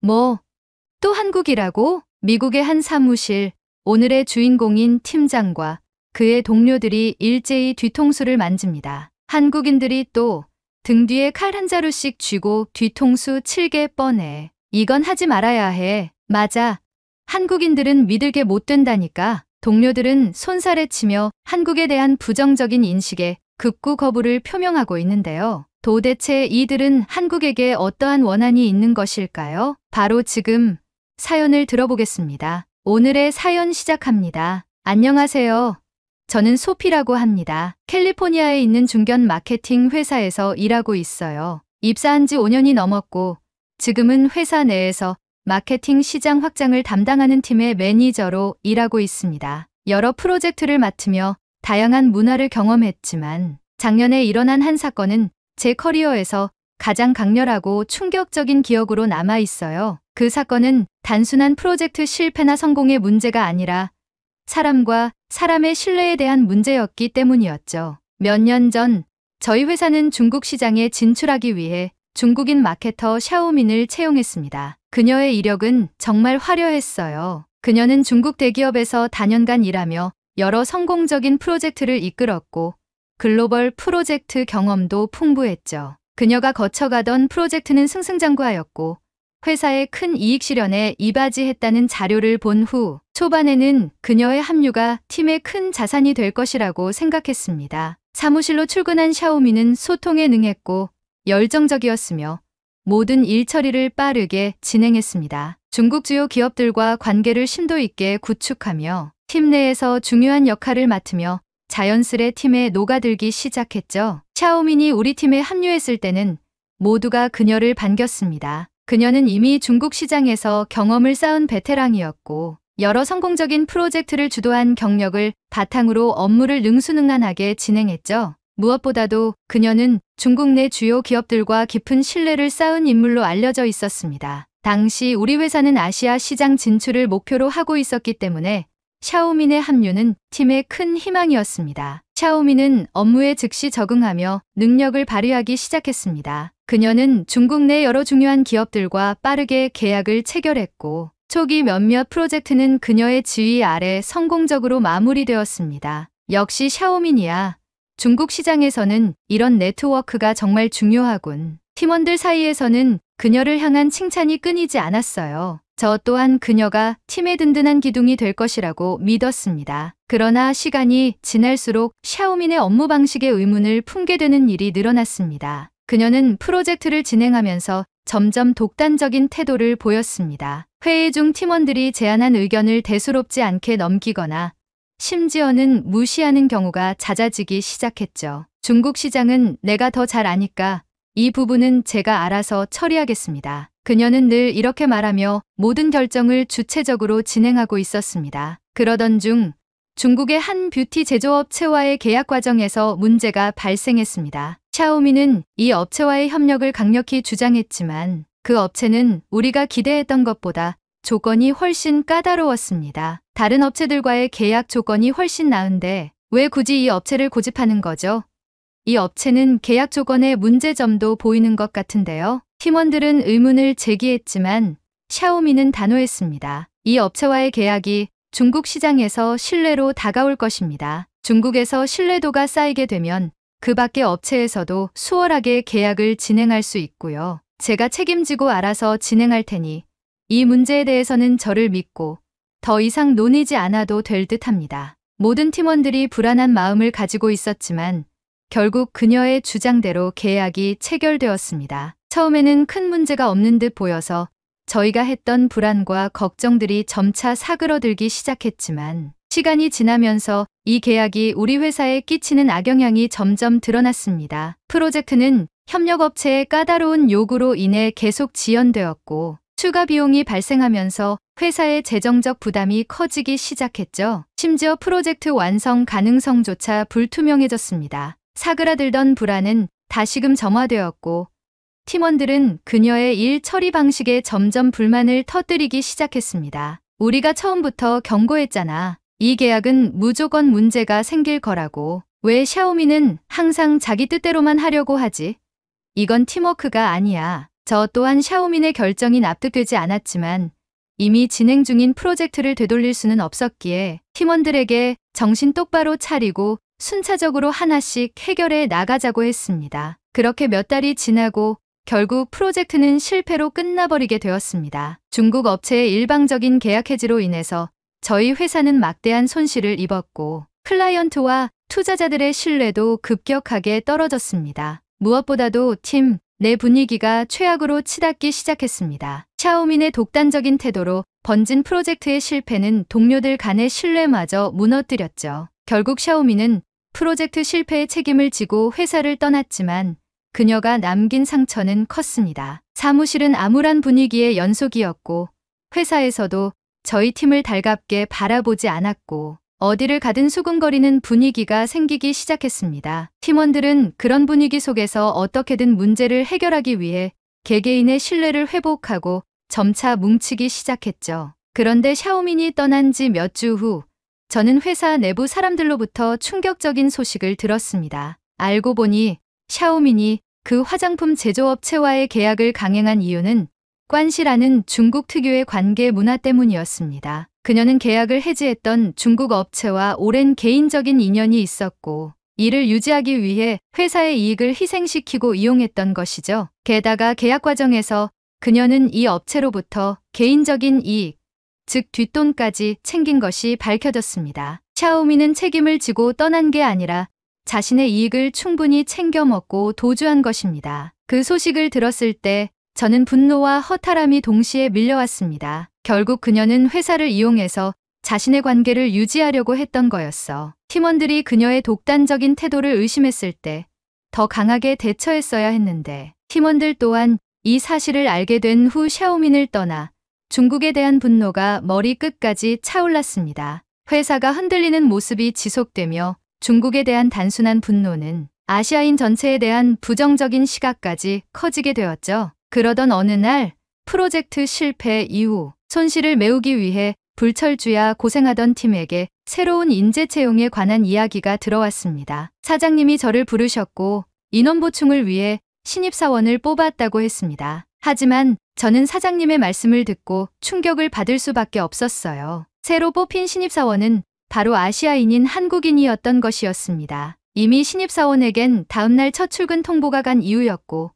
뭐, 또 한국이라고? 미국의 한 사무실, 오늘의 주인공인 팀장과 그의 동료들이 일제히 뒤통수를 만집니다. 한국인들이 또 등 뒤에 칼 한 자루씩 쥐고 뒤통수 칠게 뻔해. 이건 하지 말아야 해. 맞아. 한국인들은 믿을게 못 된다니까. 동료들은 손살에 치며 한국에 대한 부정적인 인식에 극구 거부를 표명하고 있는데요. 도대체 이들은 한국에게 어떠한 원한이 있는 것일까요? 바로 지금 사연을 들어보겠습니다. 오늘의 사연 시작합니다. 안녕하세요. 저는 소피라고 합니다. 캘리포니아에 있는 중견 마케팅 회사에서 일하고 있어요. 입사한 지 5년이 넘었고 지금은 회사 내에서 마케팅 시장 확장을 담당하는 팀의 매니저로 일하고 있습니다. 여러 프로젝트를 맡으며 다양한 문화를 경험했지만 작년에 일어난 한 사건은 제 커리어에서 가장 강렬하고 충격적인 기억으로 남아 있어요. 그 사건은 단순한 프로젝트 실패나 성공의 문제가 아니라 사람과 사람의 신뢰에 대한 문제였기 때문이었죠. 몇 년 전 저희 회사는 중국 시장에 진출하기 위해 중국인 마케터 샤오민을 채용했습니다. 그녀의 이력은 정말 화려했어요. 그녀는 중국 대기업에서 다년간 일하며 여러 성공적인 프로젝트를 이끌었고 글로벌 프로젝트 경험도 풍부했죠. 그녀가 거쳐가던 프로젝트는 승승장구하였고 회사의 큰 이익 실현에 이바지했다는 자료를 본 후 초반에는 그녀의 합류가 팀의 큰 자산이 될 것이라고 생각했습니다. 사무실로 출근한 샤오미는 소통에 능했고 열정적이었으며 모든 일 처리를 빠르게 진행했습니다. 중국 주요 기업들과 관계를 심도 있게 구축하며 팀 내에서 중요한 역할을 맡으며 자연스레 팀에 녹아들기 시작했죠. 샤오민이 우리 팀에 합류했을 때는 모두가 그녀를 반겼습니다. 그녀는 이미 중국 시장에서 경험을 쌓은 베테랑이었고 여러 성공적인 프로젝트를 주도한 경력을 바탕으로 업무를 능수능란하게 진행했죠. 무엇보다도 그녀는 중국 내 주요 기업들과 깊은 신뢰를 쌓은 인물로 알려져 있었습니다. 당시 우리 회사는 아시아 시장 진출을 목표로 하고 있었기 때문에 샤오민의 합류는 팀의 큰 희망이었습니다. 샤오민은 업무에 즉시 적응하며 능력을 발휘하기 시작했습니다. 그녀는 중국 내 여러 중요한 기업들과 빠르게 계약을 체결했고 초기 몇몇 프로젝트는 그녀의 지휘 아래 성공적으로 마무리되었습니다. 역시 샤오민이야. 중국 시장에서는 이런 네트워크가 정말 중요하군. 팀원들 사이에서는 그녀를 향한 칭찬이 끊이지 않았어요. 저 또한 그녀가 팀의 든든한 기둥이 될 것이라고 믿었습니다. 그러나 시간이 지날수록 샤오민의 업무 방식에 의문을 품게 되는 일이 늘어났습니다. 그녀는 프로젝트를 진행하면서 점점 독단적인 태도를 보였습니다. 회의 중 팀원들이 제안한 의견을 대수롭지 않게 넘기거나 심지어는 무시하는 경우가 잦아지기 시작했죠. 중국 시장은 내가 더 잘 아니까 이 부분은 제가 알아서 처리하겠습니다. 그녀는 늘 이렇게 말하며 모든 결정을 주체적으로 진행하고 있었습니다. 그러던 중 중국의 한 뷰티 제조업체와의 계약 과정에서 문제가 발생했습니다. 샤오미는 이 업체와의 협력을 강력히 주장했지만 그 업체는 우리가 기대했던 것보다 조건이 훨씬 까다로웠습니다. 다른 업체들과의 계약 조건이 훨씬 나은데 왜 굳이 이 업체를 고집하는 거죠? 이 업체는 계약 조건에 문제점도 보이는 것 같은데요. 팀원들은 의문을 제기했지만 샤오미는 단호했습니다. 이 업체와의 계약이 중국 시장에서 신뢰로 다가올 것입니다. 중국에서 신뢰도가 쌓이게 되면 그 밖의 업체에서도 수월하게 계약을 진행할 수 있고요. 제가 책임지고 알아서 진행할 테니 이 문제에 대해서는 저를 믿고 더 이상 논의지 않아도 될 듯합니다. 모든 팀원들이 불안한 마음을 가지고 있었지만 결국 그녀의 주장대로 계약이 체결되었습니다. 처음에는 큰 문제가 없는 듯 보여서 저희가 했던 불안과 걱정들이 점차 사그러들기 시작했지만 시간이 지나면서 이 계약이 우리 회사에 끼치는 악영향이 점점 드러났습니다. 프로젝트는 협력업체의 까다로운 요구로 인해 계속 지연되었고 추가 비용이 발생하면서 회사의 재정적 부담이 커지기 시작했죠. 심지어 프로젝트 완성 가능성조차 불투명해졌습니다. 사그라들던 불안은 다시금 점화되었고 팀원들은 그녀의 일 처리 방식에 점점 불만을 터뜨리기 시작했습니다. 우리가 처음부터 경고했잖아. 이 계약은 무조건 문제가 생길 거라고. 왜 샤오미는 항상 자기 뜻대로만 하려고 하지? 이건 팀워크가 아니야. 저 또한 샤오민의 결정이 납득되지 않았지만 이미 진행 중인 프로젝트를 되돌릴 수는 없었기에 팀원들에게 정신 똑바로 차리고 순차적으로 하나씩 해결해 나가자고 했습니다. 그렇게 몇 달이 지나고 결국 프로젝트는 실패로 끝나버리게 되었습니다. 중국 업체의 일방적인 계약 해지로 인해서 저희 회사는 막대한 손실을 입었고 클라이언트와 투자자들의 신뢰도 급격하게 떨어졌습니다. 무엇보다도 팀 내 분위기가 최악으로 치닫기 시작했습니다. 샤오민의 독단적인 태도로 번진 프로젝트의 실패는 동료들 간의 신뢰마저 무너뜨렸죠. 결국 샤오민은 프로젝트 실패의 책임을 지고 회사를 떠났지만 그녀가 남긴 상처는 컸습니다. 사무실은 암울한 분위기의 연속이었고 회사에서도 저희 팀을 달갑게 바라보지 않았고 어디를 가든 수군거리는 분위기가 생기기 시작했습니다. 팀원들은 그런 분위기 속에서 어떻게든 문제를 해결하기 위해 개개인의 신뢰를 회복하고 점차 뭉치기 시작했죠. 그런데 샤오민이 떠난 지 몇 주 후 저는 회사 내부 사람들로부터 충격적인 소식을 들었습니다. 알고 보니 샤오민이 그 화장품 제조업체와의 계약을 강행한 이유는 관시라는 중국 특유의 관계 문화 때문이었습니다. 그녀는 계약을 해지했던 중국 업체와 오랜 개인적인 인연이 있었고 이를 유지하기 위해 회사의 이익을 희생시키고 이용했던 것이죠. 게다가 계약 과정에서 그녀는 이 업체로부터 개인적인 이익, 즉 뒷돈까지 챙긴 것이 밝혀졌습니다. 샤오미는 책임을 지고 떠난 게 아니라 자신의 이익을 충분히 챙겨 먹고 도주한 것입니다. 그 소식을 들었을 때 저는 분노와 허탈함이 동시에 밀려왔습니다. 결국 그녀는 회사를 이용해서 자신의 관계를 유지하려고 했던 거였어. 팀원들이 그녀의 독단적인 태도를 의심했을 때 더 강하게 대처했어야 했는데 팀원들 또한 이 사실을 알게 된 후 샤오민을 떠나 중국에 대한 분노가 머리 끝까지 차올랐습니다. 회사가 흔들리는 모습이 지속되며 중국에 대한 단순한 분노는 아시아인 전체에 대한 부정적인 시각까지 커지게 되었죠. 그러던 어느 날 프로젝트 실패 이후 손실을 메우기 위해 불철주야 고생하던 팀에게 새로운 인재 채용에 관한 이야기가 들어왔습니다. 사장님이 저를 부르셨고 인원 보충을 위해 신입사원을 뽑았다고 했습니다. 하지만 저는 사장님의 말씀을 듣고 충격을 받을 수밖에 없었어요. 새로 뽑힌 신입사원은 바로 아시아인인 한국인이었던 것이었습니다. 이미 신입사원에겐 다음날 첫 출근 통보가 간 이후였고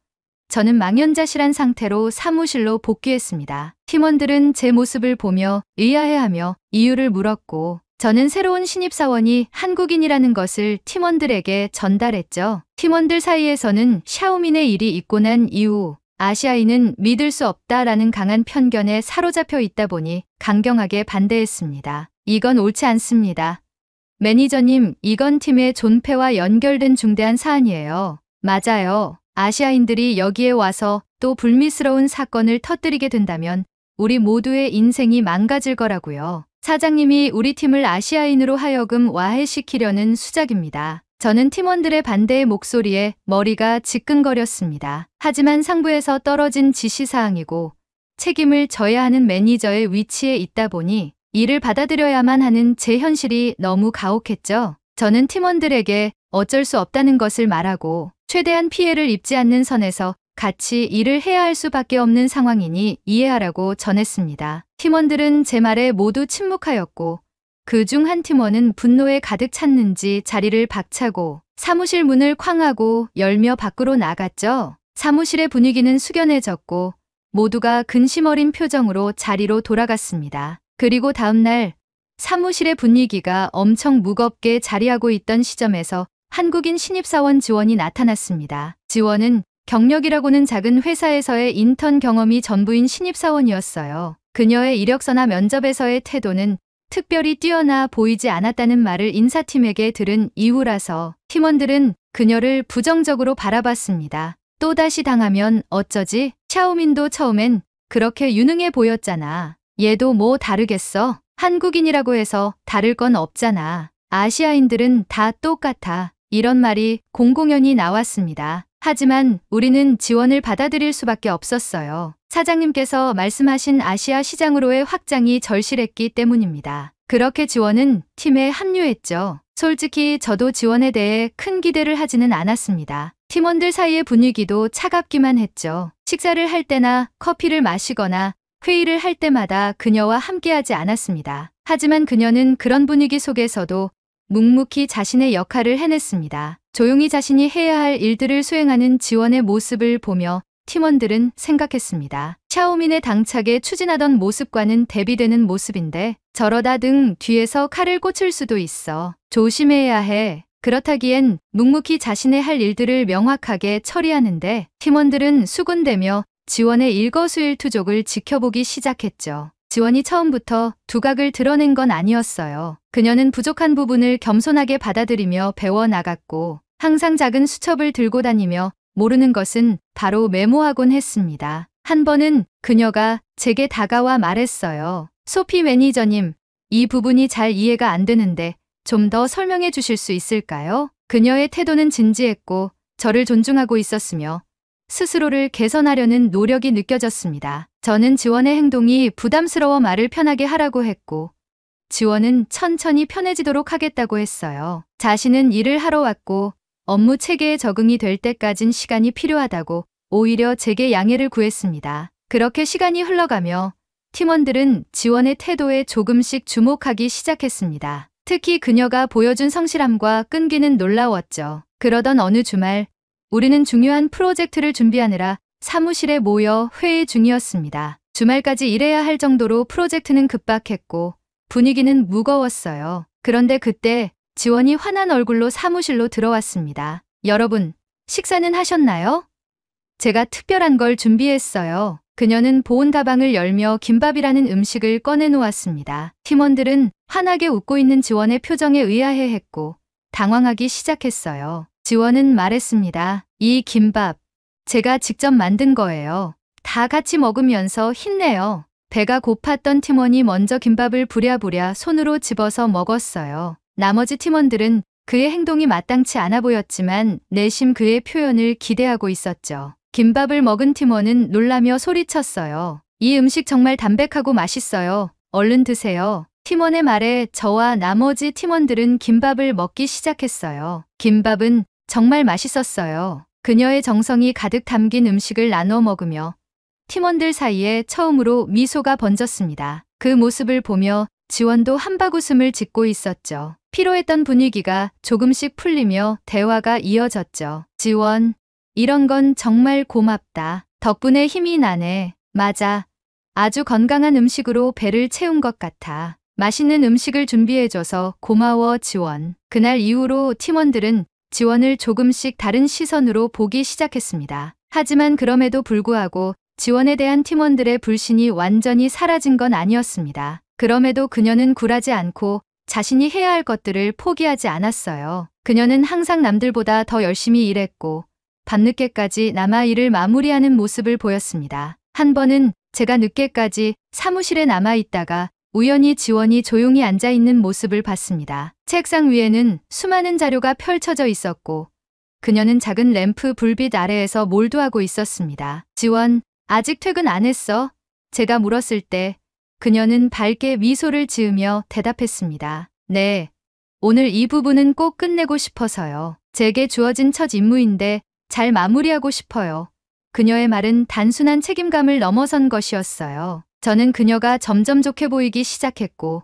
저는 망연자실한 상태로 사무실로 복귀했습니다. 팀원들은 제 모습을 보며 의아해하며 이유를 물었고 저는 새로운 신입사원이 한국인이라는 것을 팀원들에게 전달했죠. 팀원들 사이에서는 샤오민의 일이 있고 난 이후 아시아인은 믿을 수 없다라는 강한 편견에 사로잡혀 있다 보니 강경하게 반대했습니다. 이건 옳지 않습니다. 매니저님, 이건 팀의 존폐와 연결된 중대한 사안이에요. 맞아요. 아시아인들이 여기에 와서 또 불미스러운 사건을 터뜨리게 된다면 우리 모두의 인생이 망가질 거라고요. 사장님이 우리 팀을 아시아인으로 하여금 와해시키려는 수작입니다. 저는 팀원들의 반대의 목소리에 머리가 지끈거렸습니다. 하지만 상부에서 떨어진 지시사항이고 책임을 져야 하는 매니저의 위치에 있다 보니 이를 받아들여야만 하는 제 현실이 너무 가혹했죠. 저는 팀원들에게 어쩔 수 없다는 것을 말하고 최대한 피해를 입지 않는 선에서 같이 일을 해야 할 수밖에 없는 상황이니 이해하라고 전했습니다. 팀원들은 제 말에 모두 침묵하였고 그중 한 팀원은 분노에 가득 찼는지 자리를 박차고 사무실 문을 쾅하고 열며 밖으로 나갔죠. 사무실의 분위기는 숙연해졌고 모두가 근심 어린 표정으로 자리로 돌아갔습니다. 그리고 다음날 사무실의 분위기가 엄청 무겁게 자리하고 있던 시점에서 한국인 신입사원 지원이 나타났습니다. 지원은 경력이라고는 작은 회사에서의 인턴 경험이 전부인 신입사원이었어요. 그녀의 이력서나 면접에서의 태도는 특별히 뛰어나 보이지 않았다는 말을 인사팀에게 들은 이후라서 팀원들은 그녀를 부정적으로 바라봤습니다. 또다시 당하면 어쩌지? 샤오민도 처음엔 그렇게 유능해 보였잖아. 얘도 뭐 다르겠어? 한국인이라고 해서 다를 건 없잖아. 아시아인들은 다 똑같아. 이런 말이 공공연히 나왔습니다. 하지만 우리는 지원을 받아들일 수밖에 없었어요. 사장님께서 말씀하신 아시아 시장으로의 확장이 절실했기 때문입니다. 그렇게 지원은 팀에 합류했죠. 솔직히 저도 지원에 대해 큰 기대를 하지는 않았습니다. 팀원들 사이의 분위기도 차갑기만 했죠. 식사를 할 때나 커피를 마시거나 회의를 할 때마다 그녀와 함께하지 않았습니다. 하지만 그녀는 그런 분위기 속에서도 묵묵히 자신의 역할을 해냈습니다. 조용히 자신이 해야 할 일들을 수행하는 지원의 모습을 보며 팀원들은 생각했습니다. 샤오민의 당차게 추진하던 모습과는 대비되는 모습인데 저러다 등 뒤에서 칼을 꽂힐 수도 있어. 조심해야 해. 그렇다기엔 묵묵히 자신의 할 일들을 명확하게 처리하는데 팀원들은 수군대며 지원의 일거수일투족을 지켜보기 시작했죠. 지원이 처음부터 두각을 드러낸 건 아니었어요. 그녀는 부족한 부분을 겸손하게 받아들이며 배워나갔고 항상 작은 수첩을 들고 다니며 모르는 것은 바로 메모하곤 했습니다. 한 번은 그녀가 제게 다가와 말했어요. 소피 매니저님, 이 부분이 잘 이해가 안 되는데 좀 더 설명해 주실 수 있을까요? 그녀의 태도는 진지했고 저를 존중하고 있었으며 스스로를 개선하려는 노력이 느껴졌습니다. 저는 지원의 행동이 부담스러워 말을 편하게 하라고 했고 지원은 천천히 편해지도록 하겠다고 했어요. 자신은 일을 하러 왔고 업무 체계에 적응이 될 때까진 시간이 필요하다고 오히려 제게 양해를 구했습니다. 그렇게 시간이 흘러가며 팀원들은 지원의 태도에 조금씩 주목하기 시작했습니다. 특히 그녀가 보여준 성실함과 끈기는 놀라웠죠. 그러던 어느 주말 우리는 중요한 프로젝트를 준비하느라 사무실에 모여 회의 중이었습니다. 주말까지 일해야 할 정도로 프로젝트는 급박했고 분위기는 무거웠어요. 그런데 그때 지원이 환한 얼굴로 사무실로 들어왔습니다. 여러분, 식사는 하셨나요? 제가 특별한 걸 준비했어요. 그녀는 보온 가방을 열며 김밥이라는 음식을 꺼내놓았습니다. 팀원들은 환하게 웃고 있는 지원의 표정에 의아해했고 당황하기 시작했어요. 지원은 말했습니다. 이 김밥, 제가 직접 만든 거예요. 다 같이 먹으면서 힘내요. 배가 고팠던 팀원이 먼저 김밥을 부랴부랴 손으로 집어서 먹었어요. 나머지 팀원들은 그의 행동이 마땅치 않아 보였지만 내심 그의 표현을 기대하고 있었죠. 김밥을 먹은 팀원은 놀라며 소리쳤어요. 이 음식 정말 담백하고 맛있어요. 얼른 드세요. 팀원의 말에 저와 나머지 팀원들은 김밥을 먹기 시작했어요. 김밥은 정말 맛있었어요. 그녀의 정성이 가득 담긴 음식을 나눠 먹으며 팀원들 사이에 처음으로 미소가 번졌습니다. 그 모습을 보며 지원도 한바구음을 짓고 있었죠. 피로했던 분위기가 조금씩 풀리며 대화가 이어졌죠. 지원, 이런 건 정말 고맙다. 덕분에 힘이 나네. 맞아. 아주 건강한 음식으로 배를 채운 것 같아. 맛있는 음식을 준비해줘서 고마워, 지원. 그날 이후로 팀원들은 지원을 조금씩 다른 시선으로 보기 시작했습니다. 하지만 그럼에도 불구하고 지원에 대한 팀원들의 불신이 완전히 사라진 건 아니었습니다. 그럼에도 그녀는 굴하지 않고 자신이 해야 할 것들을 포기하지 않았어요. 그녀는 항상 남들보다 더 열심히 일했고 밤늦게까지 남아 일을 마무리하는 모습을 보였습니다. 한 번은 제가 늦게까지 사무실에 남아 있다가 우연히 지원이 조용히 앉아있는 모습을 봤습니다. 책상 위에는 수많은 자료가 펼쳐져 있었고 그녀는 작은 램프 불빛 아래에서 몰두하고 있었습니다. 지원, 아직 퇴근 안 했어? 제가 물었을 때 그녀는 밝게 미소를 지으며 대답했습니다. 네, 오늘 이 부분은 꼭 끝내고 싶어서요. 제게 주어진 첫 임무인데 잘 마무리하고 싶어요. 그녀의 말은 단순한 책임감을 넘어선 것이었어요. 저는 그녀가 점점 좋게 보이기 시작했고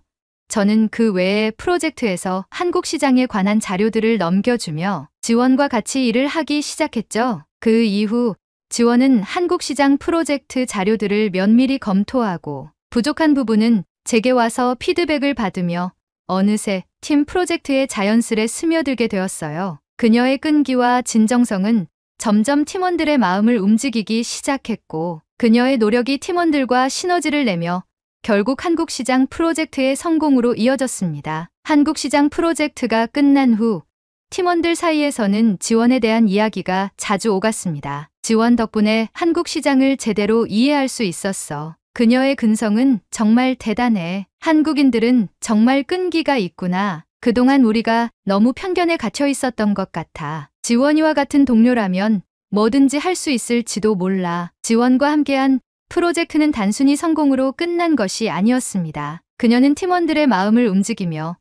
저는 그 외의 프로젝트에서 한국 시장에 관한 자료들을 넘겨주며 지원과 같이 일을 하기 시작했죠. 그 이후 지원은 한국 시장 프로젝트 자료들을 면밀히 검토하고 부족한 부분은 제게 와서 피드백을 받으며 어느새 팀 프로젝트에 자연스레 스며들게 되었어요. 그녀의 끈기와 진정성은 점점 팀원들의 마음을 움직이기 시작했고 그녀의 노력이 팀원들과 시너지를 내며 결국 한국시장 프로젝트의 성공으로 이어졌습니다. 한국시장 프로젝트가 끝난 후 팀원들 사이에서는 지원에 대한 이야기가 자주 오갔습니다. 지원 덕분에 한국시장을 제대로 이해할 수 있었어. 그녀의 근성은 정말 대단해. 한국인들은 정말 끈기가 있구나. 그동안 우리가 너무 편견에 갇혀 있었던 것 같아. 지원이와 같은 동료라면 뭐든지 할 수 있을지도 몰라. 지원과 함께한 프로젝트는 단순히 성공으로 끝난 것이 아니었습니다. 그녀는 팀원들의 마음을 움직이며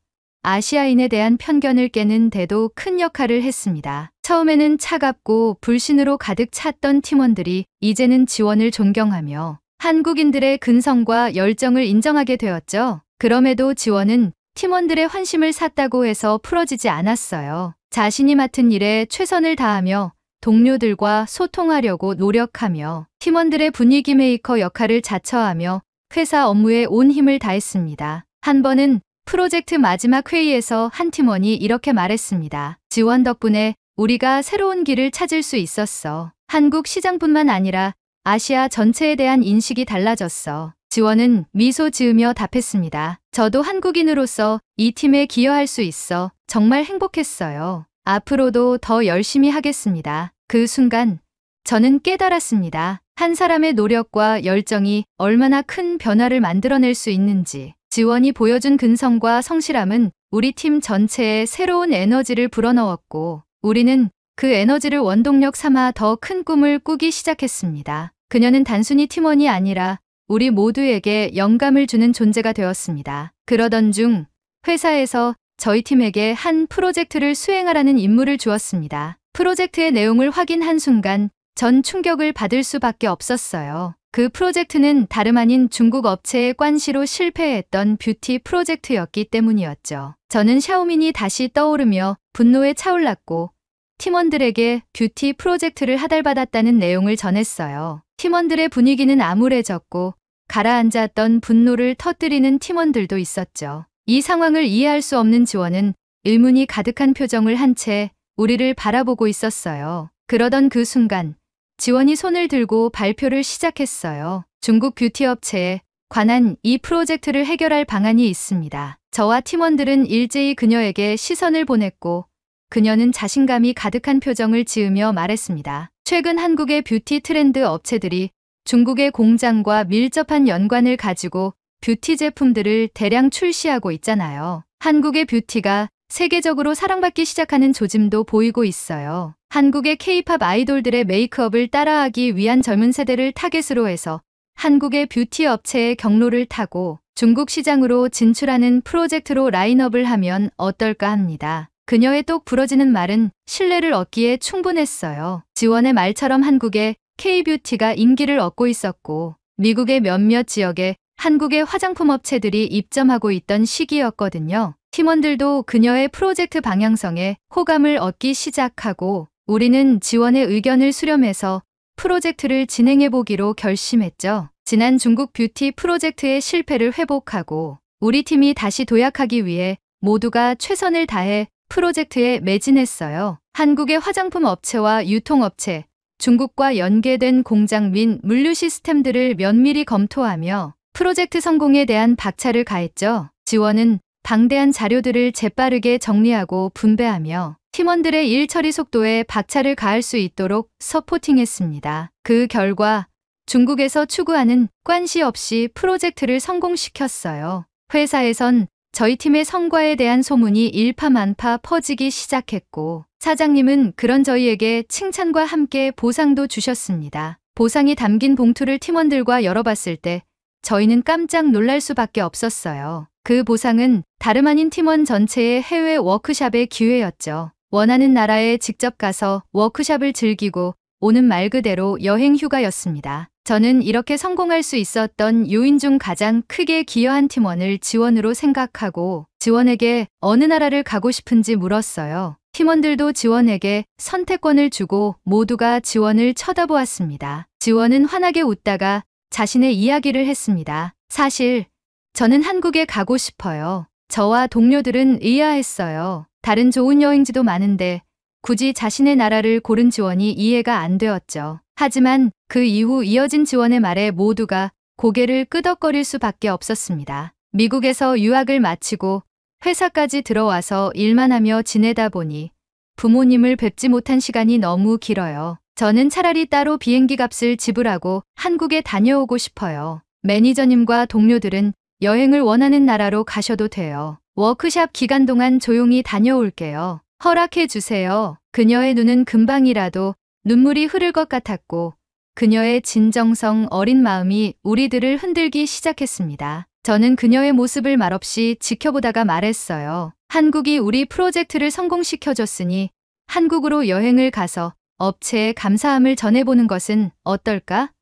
아시아인에 대한 편견을 깨는 데도 큰 역할을 했습니다. 처음에는 차갑고 불신으로 가득 찼던 팀원들이 이제는 지원을 존경하며 한국인들의 근성과 열정을 인정하게 되었죠. 그럼에도 지원은 팀원들의 환심을 샀다고 해서 풀어지지 않았어요. 자신이 맡은 일에 최선을 다하며 동료들과 소통하려고 노력하며 팀원들의 분위기 메이커 역할을 자처하며 회사 업무에 온 힘을 다했습니다. 한 번은 프로젝트 마지막 회의에서 한 팀원이 이렇게 말했습니다. 지원 덕분에 우리가 새로운 길을 찾을 수 있었어. 한국 시장뿐만 아니라 아시아 전체에 대한 인식이 달라졌어. 지원은 미소 지으며 답했습니다. 저도 한국인으로서 이 팀에 기여할 수 있어 정말 행복했어요. 앞으로도 더 열심히 하겠습니다. 그 순간 저는 깨달았습니다. 한 사람의 노력과 열정이 얼마나 큰 변화를 만들어낼 수 있는지. 지원이 보여준 근성과 성실함은 우리 팀 전체에 새로운 에너지를 불어넣었고 우리는 그 에너지를 원동력 삼아 더 큰 꿈을 꾸기 시작했습니다. 그녀는 단순히 팀원이 아니라 우리 모두에게 영감을 주는 존재가 되었습니다. 그러던 중 회사에서 저희 팀에게 한 프로젝트를 수행하라는 임무를 주었습니다. 프로젝트의 내용을 확인한 순간 전 충격을 받을 수밖에 없었어요. 그 프로젝트는 다름 아닌 중국 업체의 관시로 실패했던 뷰티 프로젝트였기 때문이었죠. 저는 샤오민이 다시 떠오르며 분노에 차올랐고 팀원들에게 뷰티 프로젝트를 하달받았다는 내용을 전했어요. 팀원들의 분위기는 암울해졌고 가라앉았던 분노를 터뜨리는 팀원들도 있었죠. 이 상황을 이해할 수 없는 지원은 의문이 가득한 표정을 한 채 우리를 바라보고 있었어요. 그러던 그 순간 지원이 손을 들고 발표를 시작했어요. 중국 뷰티 업체에 관한 이 프로젝트를 해결할 방안이 있습니다. 저와 팀원들은 일제히 그녀에게 시선을 보냈고 그녀는 자신감이 가득한 표정을 지으며 말했습니다. 최근 한국의 뷰티 트렌드 업체들이 중국의 공장과 밀접한 연관을 가지고 뷰티 제품들을 대량 출시하고 있잖아요. 한국의 뷰티가 세계적으로 사랑받기 시작하는 조짐도 보이고 있어요. 한국의 K-팝 아이돌들의 메이크업을 따라하기 위한 젊은 세대를 타겟으로 해서 한국의 뷰티 업체의 경로를 타고 중국 시장으로 진출하는 프로젝트로 라인업을 하면 어떨까 합니다. 그녀의 똑 부러지는 말은 신뢰를 얻기에 충분했어요. 지원의 말처럼 한국의 K-뷰티가 인기를 얻고 있었고 미국의 몇몇 지역에 한국의 화장품 업체들이 입점하고 있던 시기였거든요. 팀원들도 그녀의 프로젝트 방향성에 호감을 얻기 시작하고 우리는 지원의 의견을 수렴해서 프로젝트를 진행해보기로 결심했죠. 지난 중국 뷰티 프로젝트의 실패를 회복하고 우리 팀이 다시 도약하기 위해 모두가 최선을 다해 프로젝트에 매진했어요. 한국의 화장품 업체와 유통업체, 중국과 연계된 공장 및 물류 시스템들을 면밀히 검토하며 프로젝트 성공에 대한 박차를 가했죠. 지원은 방대한 자료들을 재빠르게 정리하고 분배하며 팀원들의 일 처리 속도에 박차를 가할 수 있도록 서포팅했습니다. 그 결과 중국에서 추구하는 관시 없이 프로젝트를 성공시켰어요. 회사에선 저희 팀의 성과에 대한 소문이 일파만파 퍼지기 시작했고 사장님은 그런 저희에게 칭찬과 함께 보상도 주셨습니다. 보상이 담긴 봉투를 팀원들과 열어봤을 때 저희는 깜짝 놀랄 수밖에 없었어요. 그 보상은 다름 아닌 팀원 전체의 해외 워크샵의 기회였죠. 원하는 나라에 직접 가서 워크샵을 즐기고 오는 말 그대로 여행 휴가였습니다. 저는 이렇게 성공할 수 있었던 요인 중 가장 크게 기여한 팀원을 지원으로 생각하고 지원에게 어느 나라를 가고 싶은지 물었어요. 팀원들도 지원에게 선택권을 주고 모두가 지원을 쳐다보았습니다. 지원은 환하게 웃다가 자신의 이야기를 했습니다. 사실 저는 한국에 가고 싶어요. 저와 동료들은 의아했어요. 다른 좋은 여행지도 많은데 굳이 자신의 나라를 고른 지원이 이해가 안 되었죠. 하지만 그 이후 이어진 지원의 말에 모두가 고개를 끄덕거릴 수밖에 없었습니다. 미국에서 유학을 마치고 회사까지 들어와서 일만 하며 지내다 보니 부모님을 뵙지 못한 시간이 너무 길어요. 저는 차라리 따로 비행기 값을 지불하고 한국에 다녀오고 싶어요. 매니저님과 동료들은 여행을 원하는 나라로 가셔도 돼요. 워크샵 기간 동안 조용히 다녀올게요. 허락해 주세요. 그녀의 눈은 금방이라도 눈물이 흐를 것 같았고 그녀의 진정성 어린 마음이 우리들을 흔들기 시작했습니다. 저는 그녀의 모습을 말없이 지켜보다가 말했어요. 한국이 우리 프로젝트를 성공시켜줬으니 한국으로 여행을 가서 업체에 감사함을 전해보는 것은 어떨까?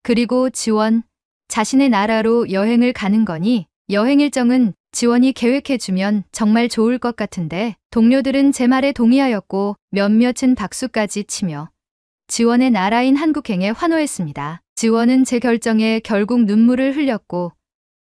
그리고 지원, 자신의 나라로 여행을 가는 거니 여행 일정은 지원이 계획해주면 정말 좋을 것 같은데 동료들은 제 말에 동의하였고 몇몇은 박수까지 치며 지원의 나라인 한국행에 환호했습니다. 지원은 제 결정에 결국 눈물을 흘렸고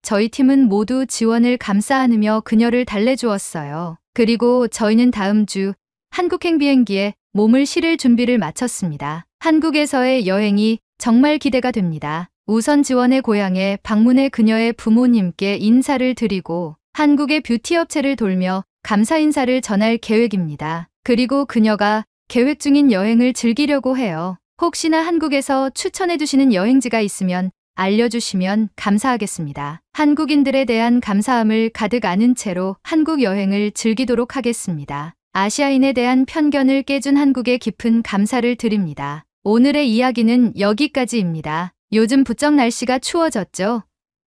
저희 팀은 모두 지원을 감싸 안으며 그녀를 달래주었어요. 그리고 저희는 다음 주 한국행 비행기에 몸을 실을 준비를 마쳤습니다. 한국에서의 여행이 정말 기대가 됩니다. 우선 지원의 고향에 방문해 그녀의 부모님께 인사를 드리고 한국의 뷰티 업체를 돌며 감사 인사를 전할 계획입니다. 그리고 그녀가 계획 중인 여행을 즐기려고 해요. 혹시나 한국에서 추천해 주시는 여행지가 있으면 알려주시면 감사하겠습니다. 한국인들에 대한 감사함을 가득 안은 채로 한국 여행을 즐기도록 하겠습니다. 아시아인에 대한 편견을 깨준 한국에 깊은 감사를 드립니다. 오늘의 이야기는 여기까지입니다. 요즘 부쩍 날씨가 추워졌죠?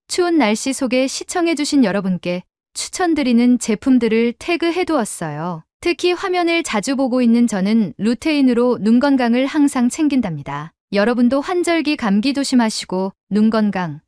추운 날씨 속에 시청해주신 여러분께 추천드리는 제품들을 태그해두었어요. 특히 화면을 자주 보고 있는 저는 루테인으로 눈 건강을 항상 챙긴답니다. 여러분도 환절기 감기 조심하시고 눈 건강,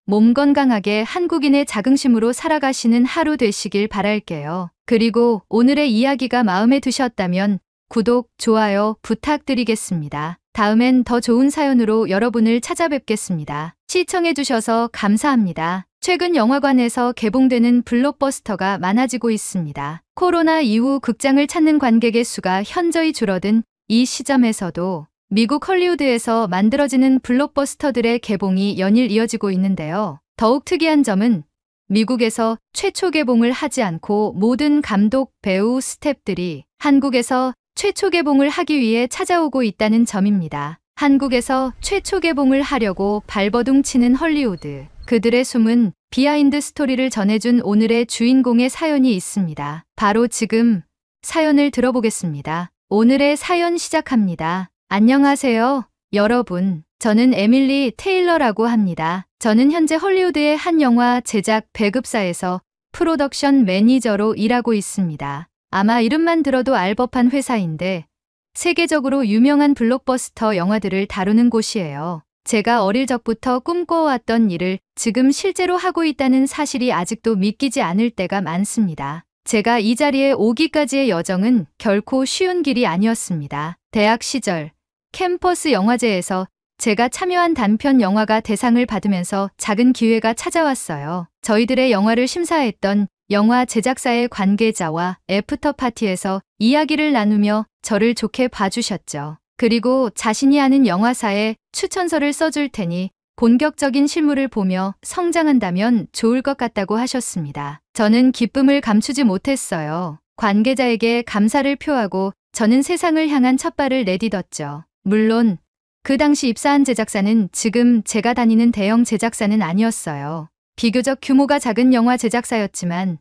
몸 건강하게 한국인의 자긍심으로 살아가시는 하루 되시길 바랄게요. 그리고 오늘의 이야기가 마음에 드셨다면 구독, 좋아요 부탁드리겠습니다. 다음엔 더 좋은 사연으로 여러분을 찾아뵙겠습니다. 시청해주셔서 감사합니다. 최근 영화관에서 개봉되는 블록버스터가 많아지고 있습니다. 코로나 이후 극장을 찾는 관객의 수가 현저히 줄어든 이 시점에서도 미국 헐리우드에서 만들어지는 블록버스터들의 개봉이 연일 이어지고 있는데요. 더욱 특이한 점은 미국에서 최초 개봉을 하지 않고 모든 감독, 배우, 스태프들이 한국에서 최초 개봉을 하기 위해 찾아오고 있다는 점입니다. 한국에서 최초 개봉을 하려고 발버둥 치는 헐리우드. 그들의 숨은 비하인드 스토리를 전해준 오늘의 주인공의 사연이 있습니다. 바로 지금 사연을 들어보겠습니다. 오늘의 사연 시작합니다. 안녕하세요, 여러분. 저는 에밀리 테일러라고 합니다. 저는 현재 헐리우드의 한 영화 제작 배급사에서 프로덕션 매니저로 일하고 있습니다. 아마 이름만 들어도 알 법한 회사인데 세계적으로 유명한 블록버스터 영화들을 다루는 곳이에요. 제가 어릴 적부터 꿈꿔왔던 일을 지금 실제로 하고 있다는 사실이 아직도 믿기지 않을 때가 많습니다. 제가 이 자리에 오기까지의 여정은 결코 쉬운 길이 아니었습니다. 대학 시절 캠퍼스 영화제에서 제가 참여한 단편 영화가 대상을 받으면서 작은 기회가 찾아왔어요. 저희들의 영화를 심사했던 영화 제작사의 관계자와 애프터 파티에서 이야기를 나누며 저를 좋게 봐주셨죠. 그리고 자신이 아는 영화사에 추천서를 써줄 테니 본격적인 실물을 보며 성장한다면 좋을 것 같다고 하셨습니다. 저는 기쁨을 감추지 못했어요. 관계자에게 감사를 표하고 저는 세상을 향한 첫발을 내딛었죠. 물론 그 당시 입사한 제작사는 지금 제가 다니는 대형 제작사는 아니었어요. 비교적 규모가 작은 영화 제작사였지만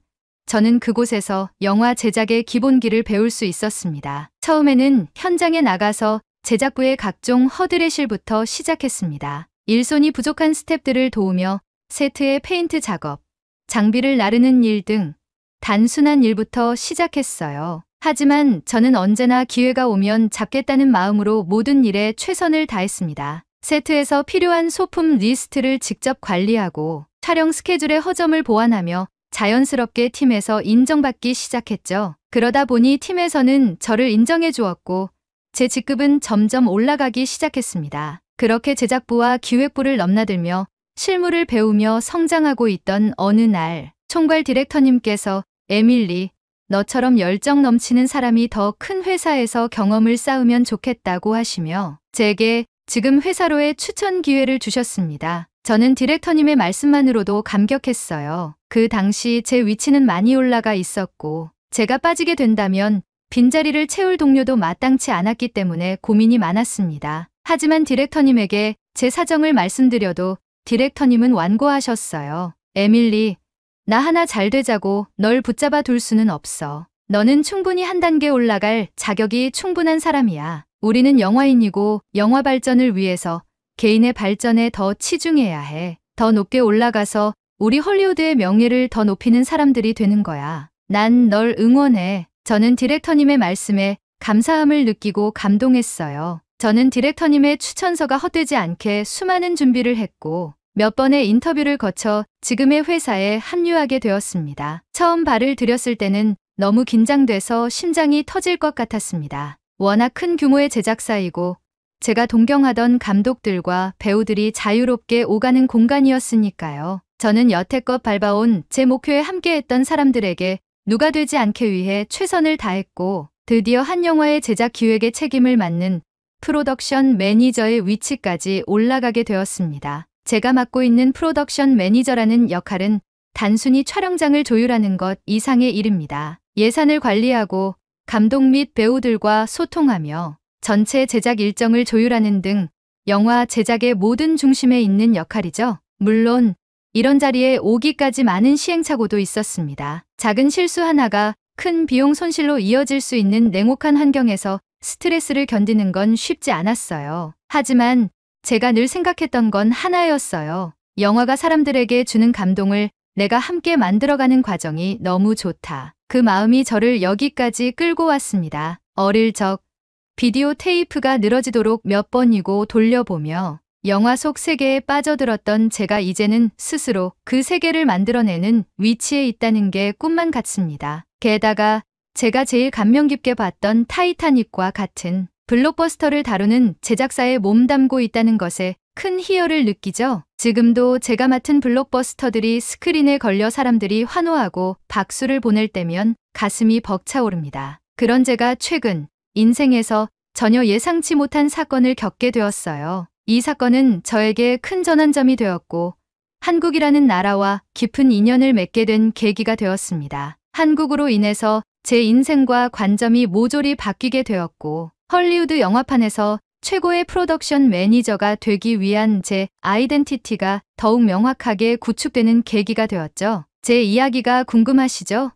저는 그곳에서 영화 제작의 기본기를 배울 수 있었습니다. 처음에는 현장에 나가서 제작부의 각종 허드레실부터 시작했습니다. 일손이 부족한 스태프들을 도우며 세트의 페인트 작업, 장비를 나르는 일 등 단순한 일부터 시작했어요. 하지만 저는 언제나 기회가 오면 잡겠다는 마음으로 모든 일에 최선을 다했습니다. 세트에서 필요한 소품 리스트를 직접 관리하고 촬영 스케줄의 허점을 보완하며 자연스럽게 팀에서 인정받기 시작했죠. 그러다 보니 팀에서는 저를 인정해 주었고 제 직급은 점점 올라가기 시작했습니다. 그렇게 제작부와 기획부를 넘나들며 실무를 배우며 성장하고 있던 어느 날 총괄 디렉터님께서 에밀리, 너처럼 열정 넘치는 사람이 더 큰 회사에서 경험을 쌓으면 좋겠다고 하시며 제게 지금 회사로의 추천 기회를 주셨습니다. 저는 디렉터님의 말씀만으로도 감격했어요. 그 당시 제 위치는 많이 올라가 있었고 제가 빠지게 된다면 빈자리를 채울 동료도 마땅치 않았기 때문에 고민이 많았습니다. 하지만 디렉터님에게 제 사정을 말씀드려도 디렉터님은 완고하셨어요. 에밀리, 나 하나 잘 되자고 널 붙잡아 둘 수는 없어. 너는 충분히 한 단계 올라갈 자격이 충분한 사람이야. 우리는 영화인이고 영화 발전을 위해서 개인의 발전에 더 치중해야 해. 더 높게 올라가서 우리 헐리우드의 명예를 더 높이는 사람들이 되는 거야. 난 널 응원해. 저는 디렉터님의 말씀에 감사함을 느끼고 감동했어요. 저는 디렉터님의 추천서가 헛되지 않게 수많은 준비를 했고 몇 번의 인터뷰를 거쳐 지금의 회사에 합류하게 되었습니다. 처음 발을 들였을 때는 너무 긴장돼서 심장이 터질 것 같았습니다. 워낙 큰 규모의 제작사이고 제가 동경하던 감독들과 배우들이 자유롭게 오가는 공간이었으니까요. 저는 여태껏 밟아온 제 목표에 함께했던 사람들에게 누가 되지 않게 위해 최선을 다했고 드디어 한 영화의 제작 기획의 책임을 맡는 프로덕션 매니저의 위치까지 올라가게 되었습니다. 제가 맡고 있는 프로덕션 매니저라는 역할은 단순히 촬영장을 조율하는 것 이상의 일입니다. 예산을 관리하고 감독 및 배우들과 소통하며 전체 제작 일정을 조율하는 등 영화 제작의 모든 중심에 있는 역할이죠. 물론 이런 자리에 오기까지 많은 시행착오도 있었습니다. 작은 실수 하나가 큰 비용 손실로 이어질 수 있는 냉혹한 환경에서 스트레스를 견디는 건 쉽지 않았어요. 하지만 제가 늘 생각했던 건 하나였어요. 영화가 사람들에게 주는 감동을 내가 함께 만들어가는 과정이 너무 좋다. 그 마음이 저를 여기까지 끌고 왔습니다. 어릴 적 비디오 테이프가 늘어지도록 몇 번이고 돌려보며 영화 속 세계에 빠져들었던 제가 이제는 스스로 그 세계를 만들어내는 위치에 있다는 게 꿈만 같습니다. 게다가 제가 제일 감명 깊게 봤던 타이타닉과 같은 블록버스터를 다루는 제작사에 몸담고 있다는 것에 큰 희열을 느끼죠. 지금도 제가 맡은 블록버스터들이 스크린에 걸려 사람들이 환호하고 박수를 보낼 때면 가슴이 벅차오릅니다. 그런 제가 최근 인생에서 전혀 예상치 못한 사건을 겪게 되었어요. 이 사건은 저에게 큰 전환점이 되었고 한국이라는 나라와 깊은 인연을 맺게 된 계기가 되었습니다. 한국으로 인해서 제 인생과 관점이 모조리 바뀌게 되었고 헐리우드 영화판에서 최고의 프로덕션 매니저가 되기 위한 제 아이덴티티가 더욱 명확하게 구축되는 계기가 되었죠. 제 이야기가 궁금하시죠?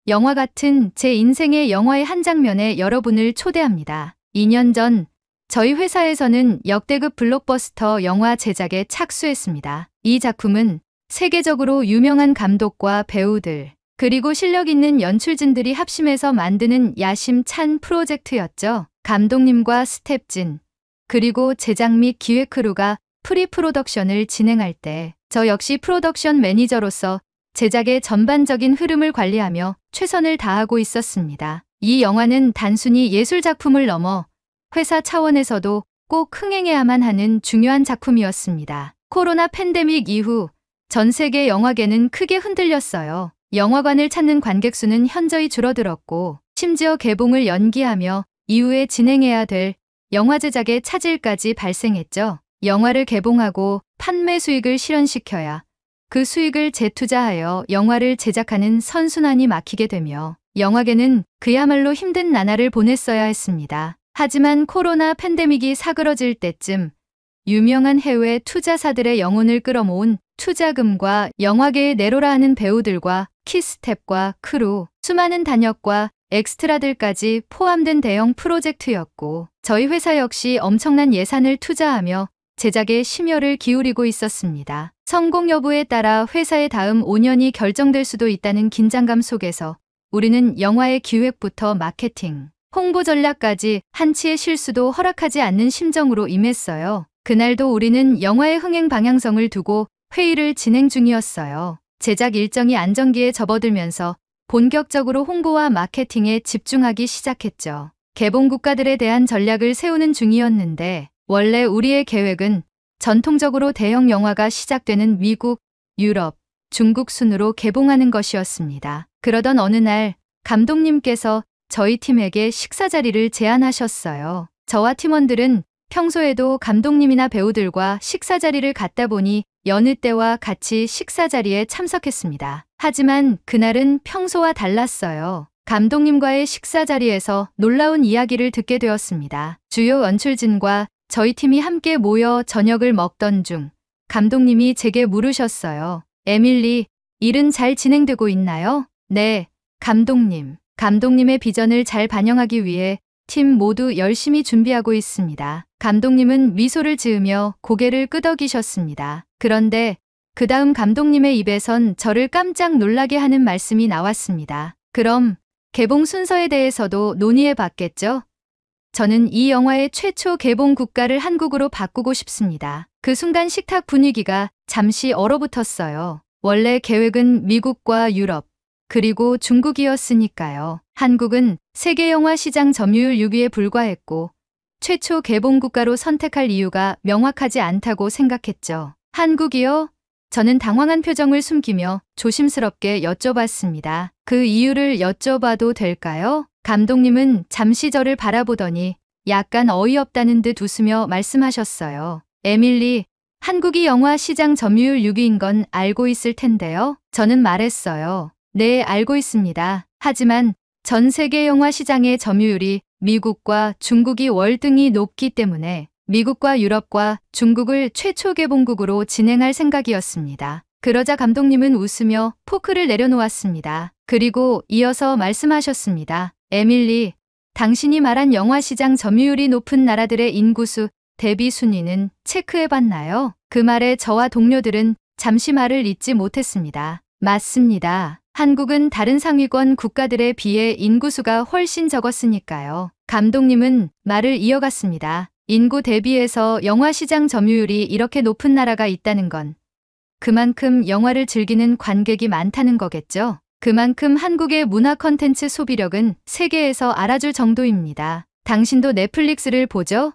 영화 같은 제 인생의 영화의 한 장면에 여러분을 초대합니다. 2년 전 저희 회사에서는 역대급 블록버스터 영화 제작에 착수했습니다. 이 작품은 세계적으로 유명한 감독과 배우들 그리고 실력 있는 연출진들이 합심해서 만드는 야심찬 프로젝트였죠. 감독님과 스텝진 그리고 제작 및 기획 크루가 프리프로덕션을 진행할 때 저 역시 프로덕션 매니저로서 제작의 전반적인 흐름을 관리하며 최선을 다하고 있었습니다. 이 영화는 단순히 예술 작품을 넘어 회사 차원에서도 꼭 흥행해야만 하는 중요한 작품이었습니다. 코로나 팬데믹 이후 전 세계 영화계는 크게 흔들렸어요. 영화관을 찾는 관객 수는 현저히 줄어들었고 심지어 개봉을 연기하며 이후에 진행해야 될 영화 제작의 차질까지 발생했죠. 영화를 개봉하고 판매 수익을 실현시켜야 그 수익을 재투자하여 영화를 제작하는 선순환이 막히게 되며 영화계는 그야말로 힘든 나날을 보냈어야 했습니다. 하지만 코로나 팬데믹이 사그러질 때쯤 유명한 해외 투자사들의 영혼을 끌어모은 투자금과 영화계의 내로라 하는 배우들과 키스텝과 크루, 수많은 단역과 엑스트라들까지 포함된 대형 프로젝트였고 저희 회사 역시 엄청난 예산을 투자하며 제작에 심혈을 기울이고 있었습니다. 성공 여부에 따라 회사의 다음 5년이 결정될 수도 있다는 긴장감 속에서 우리는 영화의 기획부터 마케팅, 홍보 전략까지 한치의 실수도 허락하지 않는 심정으로 임했어요. 그날도 우리는 영화의 흥행 방향성을 두고 회의를 진행 중이었어요. 제작 일정이 안정기에 접어들면서 본격적으로 홍보와 마케팅에 집중하기 시작했죠. 개봉 국가들에 대한 전략을 세우는 중이었는데 원래 우리의 계획은 전통적으로 대형 영화가 시작되는 미국, 유럽, 중국 순으로 개봉하는 것이었습니다. 그러던 어느 날 감독님께서 저희 팀에게 식사 자리를 제안하셨어요. 저와 팀원들은 평소에도 감독님이나 배우들과 식사 자리를 갖다 보니 여느 때와 같이 식사 자리에 참석했습니다. 하지만 그날은 평소와 달랐어요. 감독님과의 식사 자리에서 놀라운 이야기를 듣게 되었습니다. 주요 연출진과 저희 팀이 함께 모여 저녁을 먹던 중 감독님이 제게 물으셨어요. 에밀리, 일은 잘 진행되고 있나요? 네, 감독님. 감독님의 비전을 잘 반영하기 위해 팀 모두 열심히 준비하고 있습니다. 감독님은 미소를 지으며 고개를 끄덕이셨습니다. 그런데 그 다음 감독님의 입에선 저를 깜짝 놀라게 하는 말씀이 나왔습니다. 그럼 개봉 순서에 대해서도 논의해 봤겠죠? 저는 이 영화의 최초 개봉 국가를 한국으로 바꾸고 싶습니다. 그 순간 식탁 분위기가 잠시 얼어붙었어요. 원래 계획은 미국과 유럽, 그리고 중국이었으니까요. 한국은 세계 영화 시장 점유율 6위에 불과했고 최초 개봉 국가로 선택할 이유가 명확하지 않다고 생각했죠. 한국이요? 저는 당황한 표정을 숨기며 조심스럽게 여쭤봤습니다. 그 이유를 여쭤봐도 될까요? 감독님은 잠시 저를 바라보더니 약간 어이없다는 듯 웃으며 말씀하셨어요. 에밀리, 한국이 영화 시장 점유율 6위인 건 알고 있을 텐데요. 저는 말했어요. 네, 알고 있습니다. 하지만 전 세계 영화 시장의 점유율이 미국과 중국이 월등히 높기 때문에 미국과 유럽과 중국을 최초 개봉국으로 진행할 생각이었습니다. 그러자 감독님은 웃으며 포크를 내려놓았습니다. 그리고 이어서 말씀하셨습니다. 에밀리, 당신이 말한 영화 시장 점유율이 높은 나라들의 인구수 대비 순위는 체크해봤나요? 그 말에 저와 동료들은 잠시 말을 잇지 못했습니다. 맞습니다. 한국은 다른 상위권 국가들에 비해 인구수가 훨씬 적었으니까요. 감독님은 말을 이어갔습니다. 인구 대비해서 영화 시장 점유율이 이렇게 높은 나라가 있다는 건 그만큼 영화를 즐기는 관객이 많다는 거겠죠? 그만큼 한국의 문화 콘텐츠 소비력은 세계에서 알아줄 정도입니다. 당신도 넷플릭스를 보죠?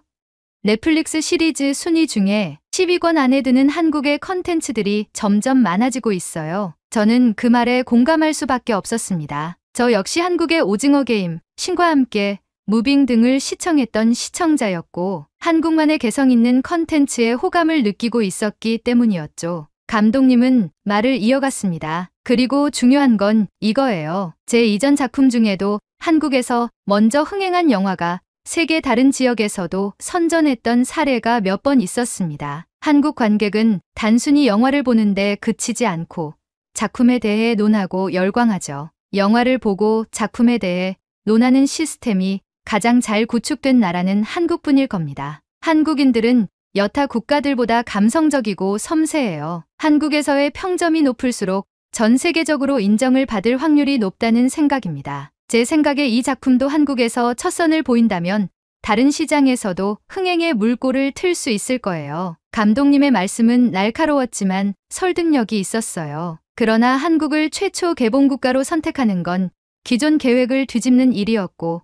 넷플릭스 시리즈 순위 중에 10위권 안에 드는 한국의 콘텐츠들이 점점 많아지고 있어요. 저는 그 말에 공감할 수밖에 없었습니다. 저 역시 한국의 오징어 게임, 신과 함께, 무빙 등을 시청했던 시청자였고 한국만의 개성 있는 콘텐츠에 호감을 느끼고 있었기 때문이었죠. 감독님은 말을 이어갔습니다. 그리고 중요한 건 이거예요. 제 이전 작품 중에도 한국에서 먼저 흥행한 영화가 세계 다른 지역에서도 선전했던 사례가 몇 번 있었습니다. 한국 관객은 단순히 영화를 보는데 그치지 않고 작품에 대해 논하고 열광하죠. 영화를 보고 작품에 대해 논하는 시스템이 가장 잘 구축된 나라는 한국뿐일 겁니다. 한국인들은 여타 국가들보다 감성적이고 섬세해요. 한국에서의 평점이 높을수록 전 세계적으로 인정을 받을 확률이 높다는 생각입니다. 제 생각에 이 작품도 한국에서 첫 선을 보인다면 다른 시장에서도 흥행의 물꼬를 틀 수 있을 거예요. 감독님의 말씀은 날카로웠지만 설득력이 있었어요. 그러나 한국을 최초 개봉국가로 선택하는 건 기존 계획을 뒤집는 일이었고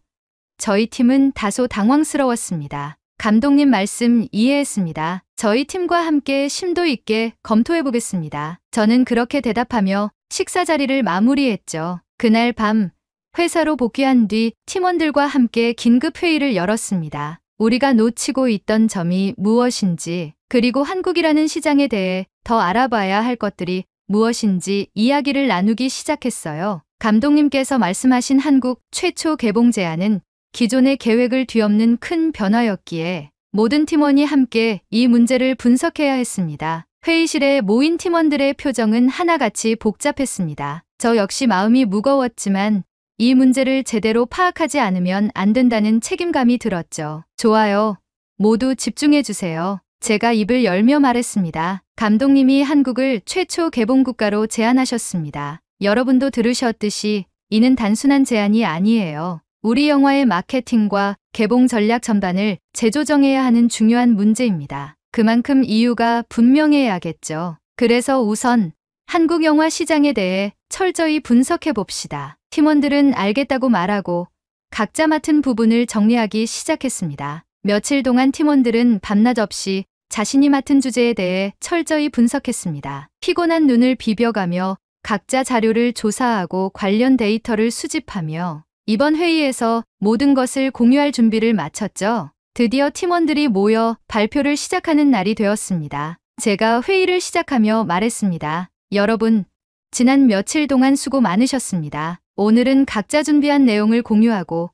저희 팀은 다소 당황스러웠습니다. 감독님 말씀 이해했습니다. 저희 팀과 함께 심도 있게 검토해보겠습니다. 저는 그렇게 대답하며 식사 자리를 마무리했죠. 그날 밤 회사로 복귀한 뒤 팀원들과 함께 긴급 회의를 열었습니다. 우리가 놓치고 있던 점이 무엇인지, 그리고 한국이라는 시장에 대해 더 알아봐야 할 것들이 무엇인지 이야기를 나누기 시작했어요. 감독님께서 말씀하신 한국 최초 개봉 제안은 기존의 계획을 뒤엎는 큰 변화였기에 모든 팀원이 함께 이 문제를 분석해야 했습니다. 회의실에 모인 팀원들의 표정은 하나같이 복잡했습니다. 저 역시 마음이 무거웠지만 이 문제를 제대로 파악하지 않으면 안 된다는 책임감이 들었죠. 좋아요. 모두 집중해주세요. 제가 입을 열며 말했습니다. 감독님이 한국을 최초 개봉국가로 제안하셨습니다. 여러분도 들으셨듯이 이는 단순한 제안이 아니에요. 우리 영화의 마케팅과 개봉 전략 전반을 재조정해야 하는 중요한 문제입니다. 그만큼 이유가 분명해야겠죠. 그래서 우선 한국 영화 시장에 대해 철저히 분석해 봅시다. 팀원들은 알겠다고 말하고 각자 맡은 부분을 정리하기 시작했습니다. 며칠 동안 팀원들은 밤낮 없이 자신이 맡은 주제에 대해 철저히 분석했습니다. 피곤한 눈을 비벼가며 각자 자료를 조사하고 관련 데이터를 수집하며 이번 회의에서 모든 것을 공유할 준비를 마쳤죠. 드디어 팀원들이 모여 발표를 시작하는 날이 되었습니다. 제가 회의를 시작하며 말했습니다. 여러분, 지난 며칠 동안 수고 많으셨습니다. 오늘은 각자 준비한 내용을 공유하고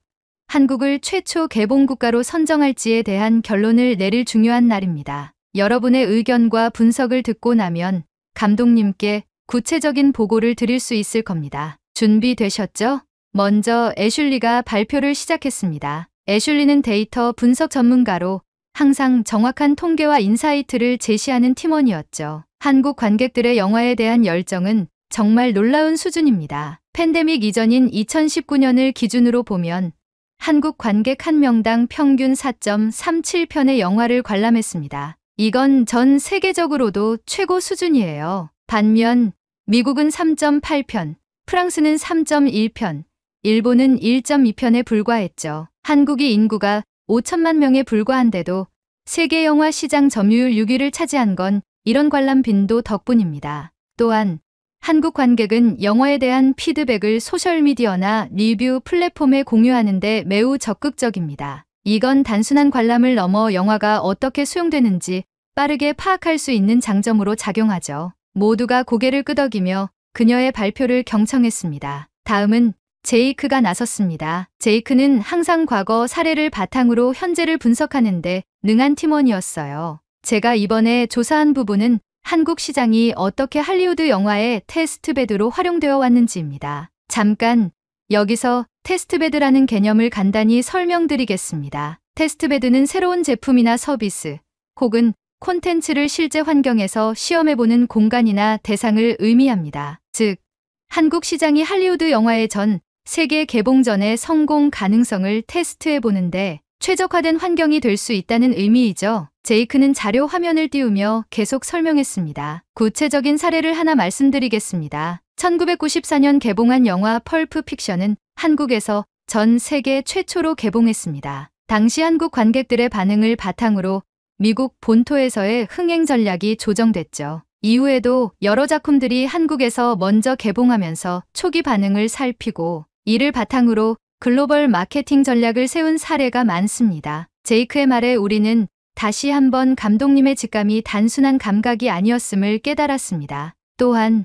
한국을 최초 개봉국가로 선정할지에 대한 결론을 내릴 중요한 날입니다. 여러분의 의견과 분석을 듣고 나면 감독님께 구체적인 보고를 드릴 수 있을 겁니다. 준비되셨죠? 먼저 애슐리가 발표를 시작했습니다. 애슐리는 데이터 분석 전문가로 항상 정확한 통계와 인사이트를 제시하는 팀원이었죠. 한국 관객들의 영화에 대한 열정은 정말 놀라운 수준입니다. 팬데믹 이전인 2019년을 기준으로 보면 한국 관객 1명당 평균 4.37편의 영화를 관람했습니다. 이건 전 세계적으로도 최고 수준이에요. 반면 미국은 3.8편, 프랑스는 3.1편, 일본은 1.2편에 불과했죠. 한국이 인구가 5천만 명에 불과한데도 세계 영화 시장 점유율 6위를 차지한 건 이런 관람 빈도 덕분입니다. 또한 한국 관객은 영화에 대한 피드백을 소셜미디어나 리뷰 플랫폼에 공유하는 데 매우 적극적입니다. 이건 단순한 관람을 넘어 영화가 어떻게 수용되는지 빠르게 파악할 수 있는 장점으로 작용하죠. 모두가 고개를 끄덕이며 그녀의 발표를 경청했습니다. 다음은 제이크가 나섰습니다. 제이크는 항상 과거 사례를 바탕으로 현재를 분석하는 데 능한 팀원이었어요. 제가 이번에 조사한 부분은 한국 시장이 어떻게 할리우드 영화의 테스트베드로 활용되어 왔는지입니다. 잠깐 여기서 테스트베드라는 개념을 간단히 설명드리겠습니다. 테스트베드는 새로운 제품이나 서비스 혹은 콘텐츠를 실제 환경에서 시험해보는 공간이나 대상을 의미합니다. 즉, 한국 시장이 할리우드 영화의 전 세계 개봉 전의 성공 가능성을 테스트해보는데 최적화된 환경이 될 수 있다는 의미이죠. 제이크는 자료 화면을 띄우며 계속 설명했습니다. 구체적인 사례를 하나 말씀드리겠습니다. 1994년 개봉한 영화 펄프 픽션은 한국에서 전 세계 최초로 개봉했습니다. 당시 한국 관객들의 반응을 바탕으로 미국 본토에서의 흥행 전략이 조정됐죠. 이후에도 여러 작품들이 한국에서 먼저 개봉하면서 초기 반응을 살피고 이를 바탕으로 글로벌 마케팅 전략을 세운 사례가 많습니다. 제이크의 말에 우리는 다시 한번 감독님의 직감이 단순한 감각이 아니었음을 깨달았습니다. 또한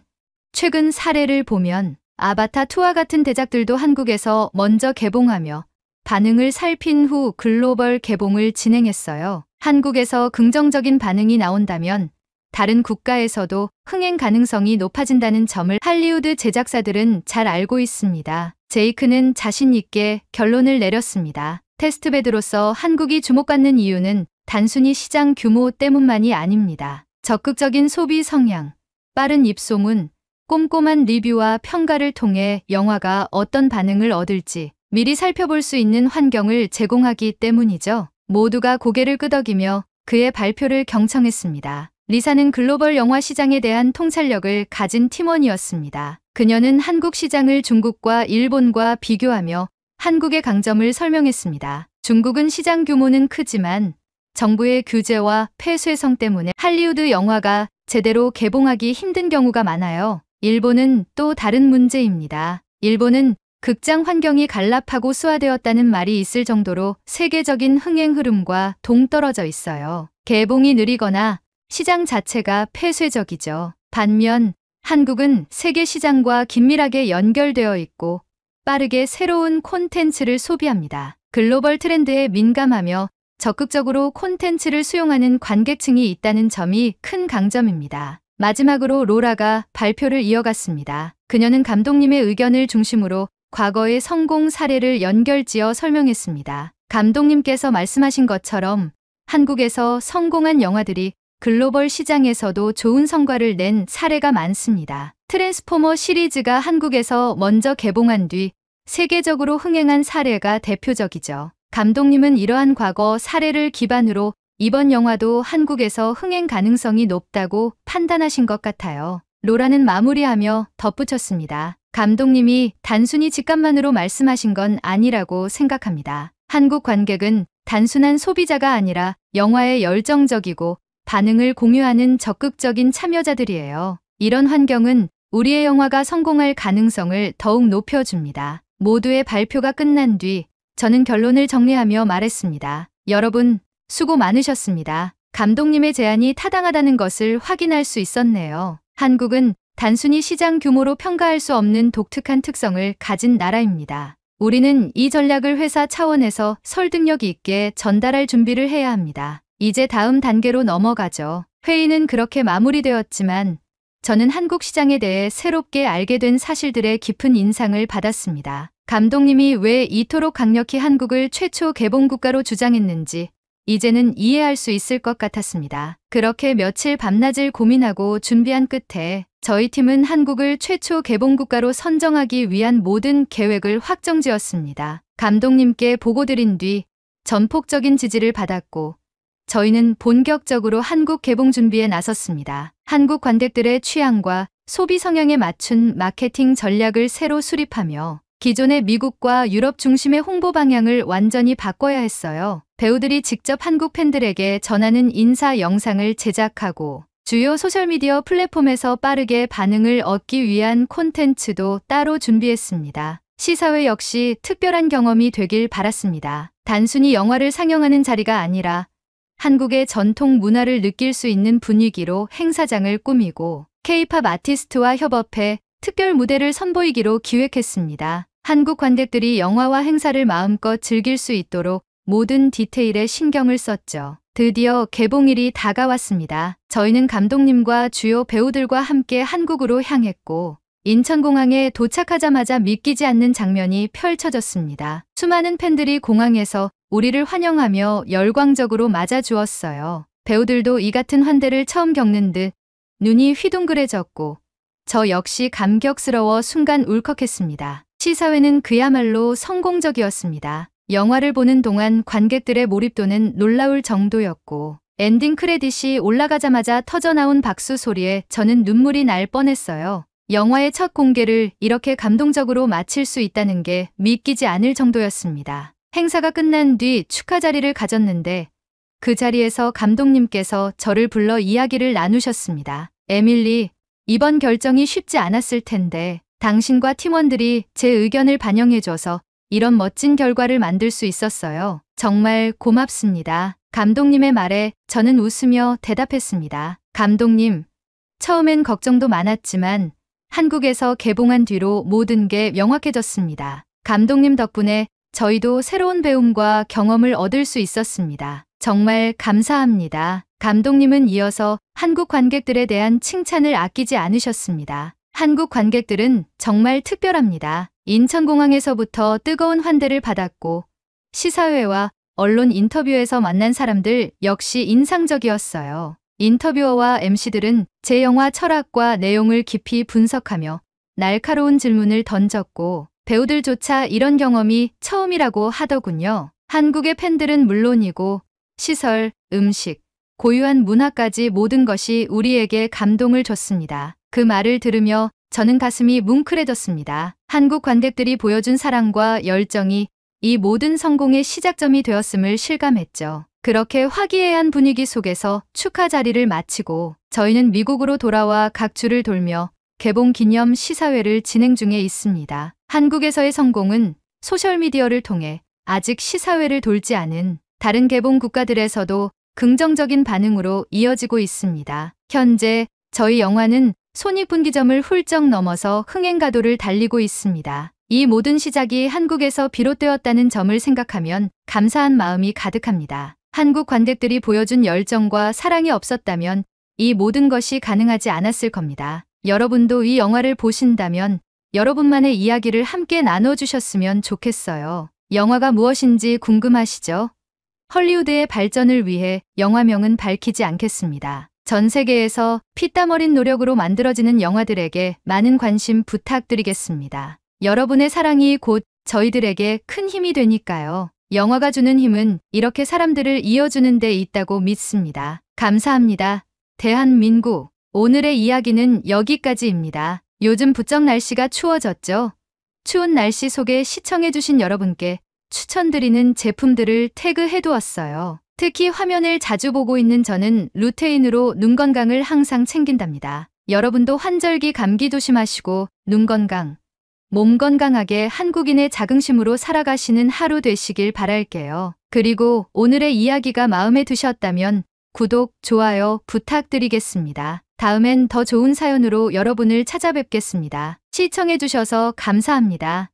최근 사례를 보면 아바타2와 같은 대작들도 한국에서 먼저 개봉하며 반응을 살핀 후 글로벌 개봉을 진행했어요. 한국에서 긍정적인 반응이 나온다면 다른 국가에서도 흥행 가능성이 높아진다는 점을 할리우드 제작사들은 잘 알고 있습니다. 제이크는 자신 있게 결론을 내렸습니다. 테스트베드로서 한국이 주목받는 이유는 단순히 시장 규모 때문만이 아닙니다. 적극적인 소비 성향, 빠른 입소문, 꼼꼼한 리뷰와 평가를 통해 영화가 어떤 반응을 얻을지 미리 살펴볼 수 있는 환경을 제공하기 때문이죠. 모두가 고개를 끄덕이며 그의 발표를 경청했습니다. 리사는 글로벌 영화 시장에 대한 통찰력을 가진 팀원이었습니다. 그녀는 한국 시장을 중국과 일본과 비교하며 한국의 강점을 설명했습니다. 중국은 시장 규모는 크지만 정부의 규제와 폐쇄성 때문에 할리우드 영화가 제대로 개봉하기 힘든 경우가 많아요. 일본은 또 다른 문제입니다. 일본은 극장 환경이 간랍하고 수화되었다는 말이 있을 정도로 세계적인 흥행 흐름과 동떨어져 있어요. 개봉이 느리거나 시장 자체가 폐쇄적이죠. 반면 한국은 세계 시장과 긴밀하게 연결되어 있고 빠르게 새로운 콘텐츠를 소비합니다. 글로벌 트렌드에 민감하며 적극적으로 콘텐츠를 수용하는 관객층이 있다는 점이 큰 강점입니다. 마지막으로 로라가 발표를 이어갔습니다. 그녀는 감독님의 의견을 중심으로 과거의 성공 사례를 연결지어 설명했습니다. 감독님께서 말씀하신 것처럼 한국에서 성공한 영화들이 글로벌 시장에서도 좋은 성과를 낸 사례가 많습니다. 트랜스포머 시리즈가 한국에서 먼저 개봉한 뒤 세계적으로 흥행한 사례가 대표적이죠. 감독님은 이러한 과거 사례를 기반으로 이번 영화도 한국에서 흥행 가능성이 높다고 판단하신 것 같아요. 로라는 마무리하며 덧붙였습니다. 감독님이 단순히 직감만으로 말씀하신 건 아니라고 생각합니다. 한국 관객은 단순한 소비자가 아니라 영화에 열정적이고 반응을 공유하는 적극적인 참여자들이에요. 이런 환경은 우리의 영화가 성공할 가능성을 더욱 높여줍니다. 모두의 발표가 끝난 뒤 저는 결론을 정리하며 말했습니다. 여러분, 수고 많으셨습니다. 감독님의 제안이 타당하다는 것을 확인할 수 있었네요. 한국은 단순히 시장 규모로 평가할 수 없는 독특한 특성을 가진 나라입니다. 우리는 이 전략을 회사 차원에서 설득력 있게 전달할 준비를 해야 합니다. 이제 다음 단계로 넘어가죠. 회의는 그렇게 마무리되었지만 저는 한국 시장에 대해 새롭게 알게 된 사실들의 깊은 인상을 받았습니다. 감독님이 왜 이토록 강력히 한국을 최초 개봉 국가로 주장했는지, 이제는 이해할 수 있을 것 같았습니다. 그렇게 며칠 밤낮을 고민하고 준비한 끝에 저희 팀은 한국을 최초 개봉국가로 선정하기 위한 모든 계획을 확정지었습니다. 감독님께 보고드린 뒤 전폭적인 지지를 받았고 저희는 본격적으로 한국 개봉 준비에 나섰습니다. 한국 관객들의 취향과 소비 성향에 맞춘 마케팅 전략을 새로 수립하며 기존의 미국과 유럽 중심의 홍보 방향을 완전히 바꿔야 했어요. 배우들이 직접 한국 팬들에게 전하는 인사 영상을 제작하고 주요 소셜미디어 플랫폼에서 빠르게 반응을 얻기 위한 콘텐츠도 따로 준비했습니다. 시사회 역시 특별한 경험이 되길 바랐습니다. 단순히 영화를 상영하는 자리가 아니라 한국의 전통 문화를 느낄 수 있는 분위기로 행사장을 꾸미고 K-팝 아티스트와 협업해 특별 무대를 선보이기로 기획했습니다. 한국 관객들이 영화와 행사를 마음껏 즐길 수 있도록 모든 디테일에 신경을 썼죠. 드디어 개봉일이 다가왔습니다. 저희는 감독님과 주요 배우들과 함께 한국으로 향했고 인천공항에 도착하자마자 믿기지 않는 장면이 펼쳐졌습니다. 수많은 팬들이 공항에서 우리를 환영하며 열광적으로 맞아주었어요. 배우들도 이 같은 환대를 처음 겪는 듯 눈이 휘둥그레졌고 저 역시 감격스러워 순간 울컥했습니다. 시사회는 그야말로 성공적이었습니다. 영화를 보는 동안 관객들의 몰입도는 놀라울 정도였고 엔딩 크레딧이 올라가자마자 터져나온 박수 소리에 저는 눈물이 날 뻔했어요. 영화의 첫 공개를 이렇게 감동적으로 마칠 수 있다는 게 믿기지 않을 정도였습니다. 행사가 끝난 뒤 축하 자리를 가졌는데 그 자리에서 감독님께서 저를 불러 이야기를 나누셨습니다. 에밀리, 이번 결정이 쉽지 않았을 텐데 당신과 팀원들이 제 의견을 반영해줘서 이런 멋진 결과를 만들 수 있었어요. 정말 고맙습니다. 감독님의 말에 저는 웃으며 대답했습니다. 감독님, 처음엔 걱정도 많았지만 한국에서 개봉한 뒤로 모든 게 명확해졌습니다. 감독님 덕분에 저희도 새로운 배움과 경험을 얻을 수 있었습니다. 정말 감사합니다. 감독님은 이어서 한국 관객들에 대한 칭찬을 아끼지 않으셨습니다. 한국 관객들은 정말 특별합니다. 인천공항에서부터 뜨거운 환대를 받았고 시사회와 언론 인터뷰에서 만난 사람들 역시 인상적이었어요. 인터뷰어와 MC들은 제 영화 철학과 내용을 깊이 분석하며 날카로운 질문을 던졌고 배우들조차 이런 경험이 처음이라고 하더군요. 한국의 팬들은 물론이고 시설, 음식, 고유한 문화까지 모든 것이 우리에게 감동을 줬습니다. 그 말을 들으며 저는 가슴이 뭉클해졌습니다. 한국 관객들이 보여준 사랑과 열정이 이 모든 성공의 시작점이 되었음을 실감했죠. 그렇게 화기애애한 분위기 속에서 축하 자리를 마치고 저희는 미국으로 돌아와 각 주를 돌며 개봉 기념 시사회를 진행 중에 있습니다. 한국에서의 성공은 소셜미디어를 통해 아직 시사회를 돌지 않은 다른 개봉 국가들에서도 긍정적인 반응으로 이어지고 있습니다. 현재 저희 영화는 손익분기점을 훌쩍 넘어서 흥행가도를 달리고 있습니다. 이 모든 시작이 한국에서 비롯되었다는 점을 생각하면 감사한 마음이 가득합니다. 한국 관객들이 보여준 열정과 사랑이 없었다면 이 모든 것이 가능하지 않았을 겁니다. 여러분도 이 영화를 보신다면 여러분만의 이야기를 함께 나눠주셨으면 좋겠어요. 영화가 무엇인지 궁금하시죠? 헐리우드의 발전을 위해 영화명은 밝히지 않겠습니다. 전 세계에서 피땀 어린 노력으로 만들어지는 영화들에게 많은 관심 부탁드리겠습니다. 여러분의 사랑이 곧 저희들에게 큰 힘이 되니까요. 영화가 주는 힘은 이렇게 사람들을 이어주는 데 있다고 믿습니다. 감사합니다. 대한민국. 오늘의 이야기는 여기까지입니다. 요즘 부쩍 날씨가 추워졌죠? 추운 날씨 속에 시청해주신 여러분께 추천드리는 제품들을 태그해두었어요. 특히 화면을 자주 보고 있는 저는 루테인으로 눈 건강을 항상 챙긴답니다. 여러분도 환절기 감기 조심하시고 눈 건강, 몸 건강하게 한국인의 자긍심으로 살아가시는 하루 되시길 바랄게요. 그리고 오늘의 이야기가 마음에 드셨다면 구독, 좋아요 부탁드리겠습니다. 다음엔 더 좋은 사연으로 여러분을 찾아뵙겠습니다. 시청해주셔서 감사합니다.